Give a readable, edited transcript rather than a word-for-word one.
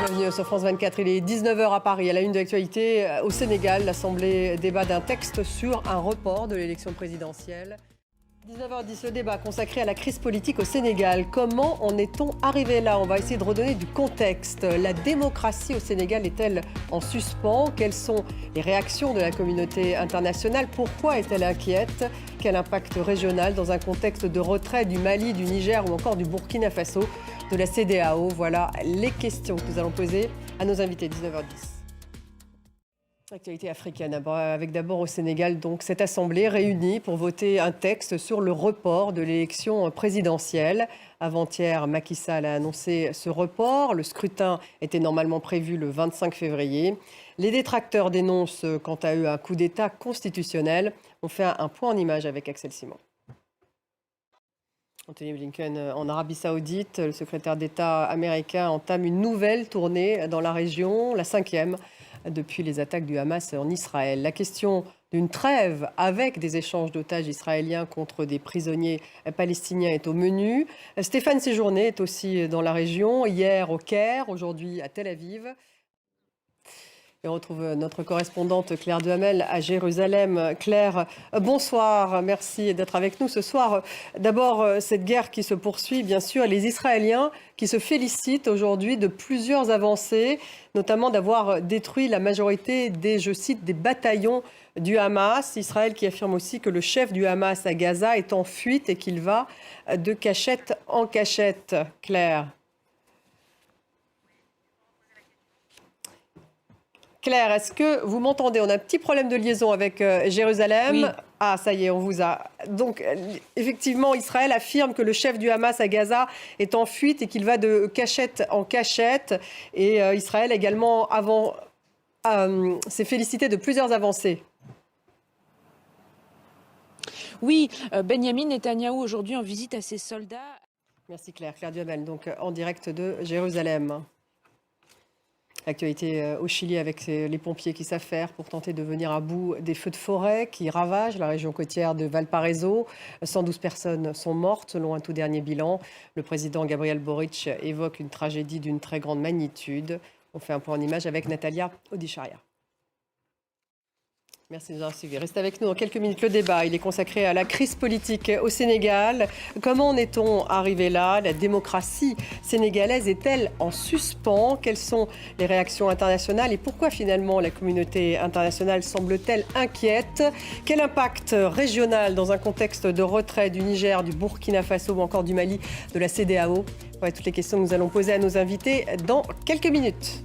Bienvenue sur France 24, il est 19h à Paris. À la une de l'actualité, au Sénégal, l'Assemblée débat d'un texte sur un report de l'élection présidentielle. 19h10, le débat consacré à la crise politique au Sénégal. Comment en est-on arrivé là? On va essayer de redonner du contexte. La démocratie au Sénégal est-elle en suspens? Quelles sont les réactions de la communauté internationale? Pourquoi est-elle inquiète? Quel impact régional dans un contexte de retrait du Mali, du Niger ou encore du Burkina Faso, de la CEDEAO? Voilà les questions que nous allons poser à nos invités. 19h10. Actualité africaine, avec d'abord au Sénégal, donc cette assemblée réunie pour voter un texte sur le report de l'élection présidentielle. Avant-hier, Macky Sall a annoncé ce report. Le scrutin était normalement prévu le 25 février. Les détracteurs dénoncent quant à eux un coup d'État constitutionnel. On fait un point en image avec Axel Simon. Anthony Blinken en Arabie Saoudite, le secrétaire d'État américain entame une nouvelle tournée dans la région, la 5e. Depuis les attaques du Hamas en Israël. La question d'une trêve avec des échanges d'otages israéliens contre des prisonniers palestiniens est au menu. Stéphane Séjourné est aussi dans la région, hier au Caire, aujourd'hui à Tel Aviv. Et on retrouve notre correspondante Claire Duhamel à Jérusalem. Claire, bonsoir, merci d'être avec nous ce soir. D'abord, cette guerre qui se poursuit, bien sûr, et les Israéliens qui se félicitent aujourd'hui de plusieurs avancées, notamment d'avoir détruit la majorité des, je cite, des bataillons du Hamas. Israël qui affirme aussi que le chef du Hamas à Gaza est en fuite et qu'il va de cachette en cachette. Claire. Claire, est-ce que vous m'entendez? On a un petit problème de liaison avec Jérusalem. Oui. Ah, ça y est, on vous a. Donc, effectivement, Israël affirme que le chef du Hamas à Gaza est en fuite et qu'il va de cachette en cachette. Et Israël également s'est félicité de plusieurs avancées. Oui, Benyamin Netanyahou aujourd'hui en visite à ses soldats. Merci Claire. Claire Duhamel, donc en direct de Jérusalem. Actualité au Chili avec les pompiers qui s'affairent pour tenter de venir à bout des feux de forêt qui ravagent la région côtière de Valparaiso. 112 personnes sont mortes selon un tout dernier bilan. Le président Gabriel Boric évoque une tragédie d'une très grande magnitude. On fait un point en image avec Natalia Odicharia. Merci de nous avoir suivis. Restez avec nous dans quelques minutes. Le débat, il est consacré à la crise politique au Sénégal. Comment en est-on arrivé là? La démocratie sénégalaise est-elle en suspens? Quelles sont les réactions internationales et pourquoi finalement la communauté internationale semble-t-elle inquiète? Quel impact régional dans un contexte de retrait du Niger, du Burkina Faso ou encore du Mali, de la CEDEAO? Voilà toutes les questions que nous allons poser à nos invités dans quelques minutes.